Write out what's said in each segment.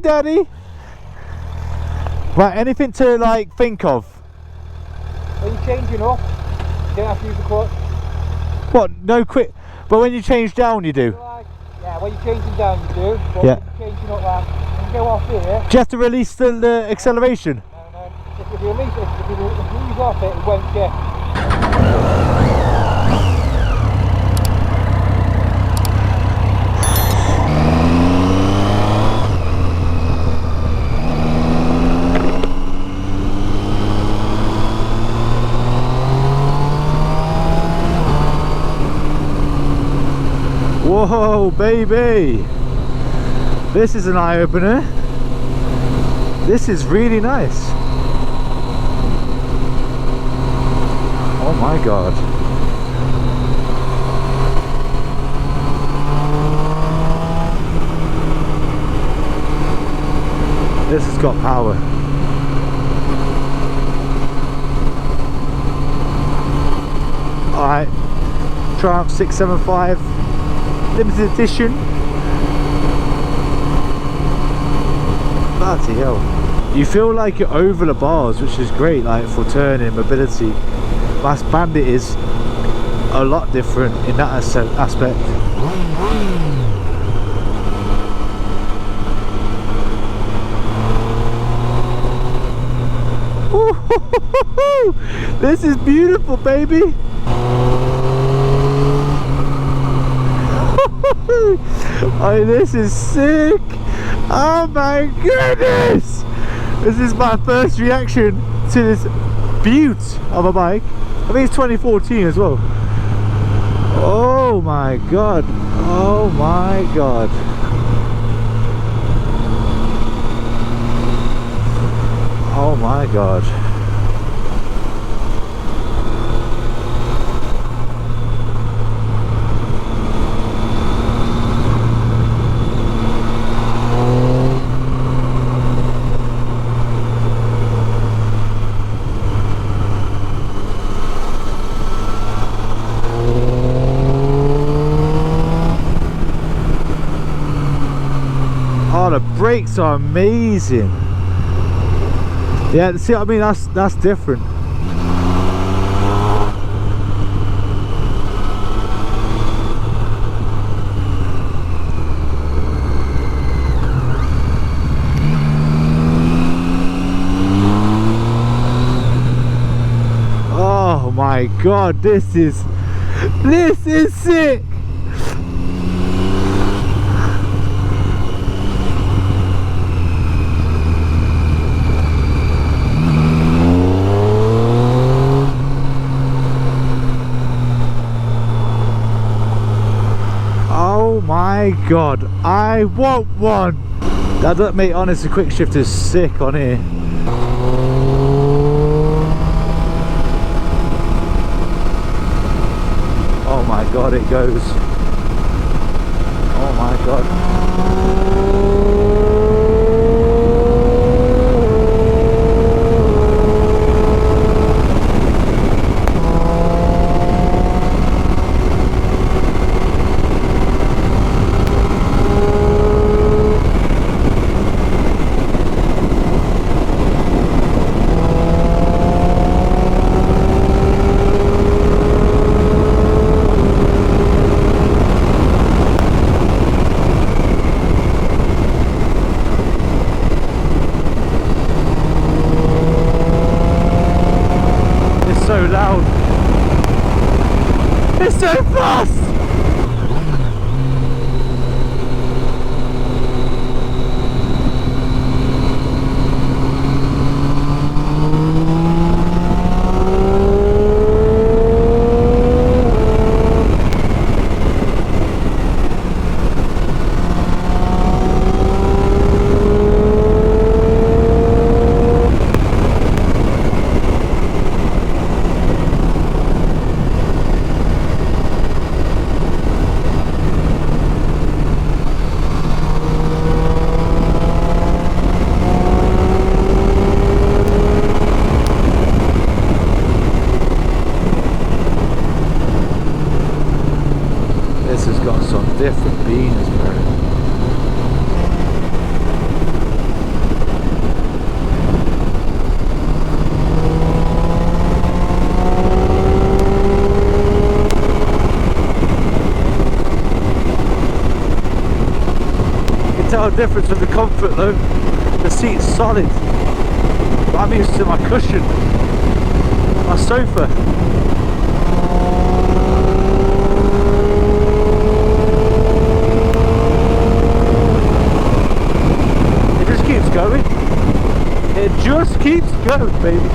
Daddy. Right, anything to like think of? When you're changing up, you don't have to use the clutch. What? No quick. But when you change down, you do. Like, yeah, when you're changing down, you do. But yeah. when you're changing up, like, when you go off here. Do you have to release the acceleration? No. If you release it, if you ease off it, it won't shift. Whoa, baby! This is an eye-opener. This is really nice. Oh my god. This has got power. Alright, Triumph 675 limited edition. Bloody hell. You feel like you're over the bars, which is great, like for turning, mobility. This Bandit is a lot different in that aspect. This is beautiful, baby. Oh, this is sick. Oh my goodness, this is my first reaction to this beaut of a bike. I think it's 2014 as well. Oh my god, oh my god. Oh my god. Oh, the brakes are amazing. Yeah, see what I mean? That's different. Oh my god, this is sick. Oh my god, I want one. That, mate, honestly, quick shift is sick on here. Oh my god, it goes. Oh my god. So loud. It's so fast. This has got some different beans, bro. no difference with the comfort though. The seat's solid. But I'm used to my cushion, my sofa. It just keeps going. It just keeps going, baby.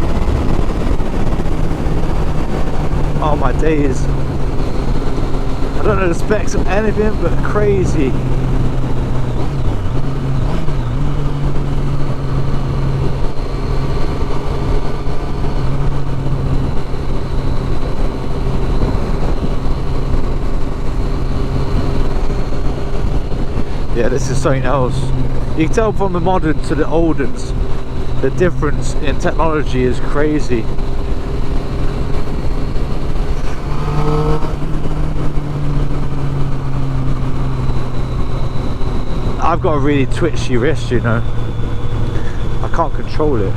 Oh my days. I don't know the specs of anything but crazy. Yeah, this is something else. You can tell from the modern to the old ones, the difference in technology is crazy. I've got a really twitchy wrist, you know. I can't control it.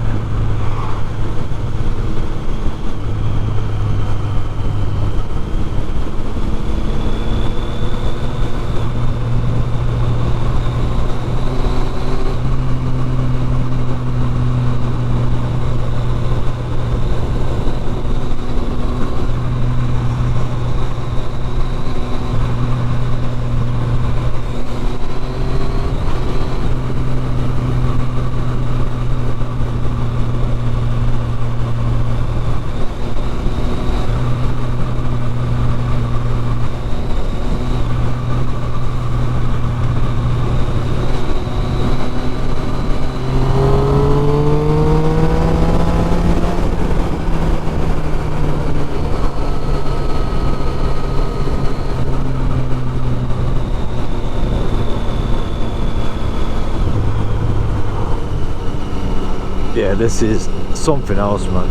Yeah, this is something else, man.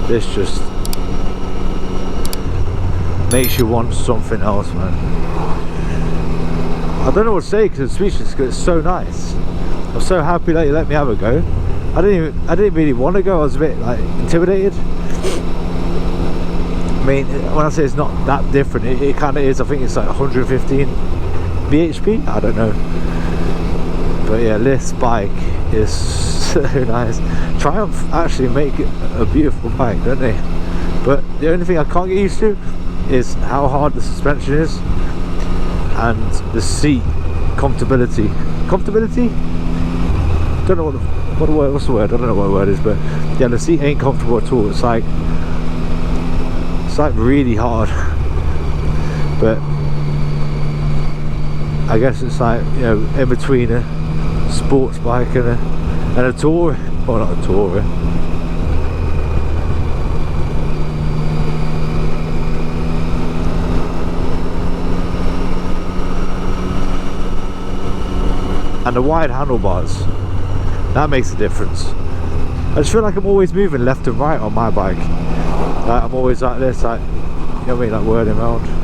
This just makes you want something else, man. I don't know what to say because it's speechless, because it's so nice. I'm so happy that you let me have a go. I didn't really want to go. I was a bit like intimidated. I mean, when I say it's not that different, it kind of is. I think it's like 115 bhp. I don't know. But yeah, this bike is so nice. Triumph actually make it a beautiful bike, don't they? But the only thing I can't get used to is how hard the suspension is and the seat comfortability. Comfortability? Don't know what's the word? I don't know what the word is, but yeah, the seat ain't comfortable at all. It's like really hard. But I guess it's like, you know, in between a sports bike and a tourer. Well, not a tourer. And the wide handlebars, that makes a difference. I just feel like I'm always moving left and right on my bike. Like I'm always like this, like, you know what I mean, like whirling around.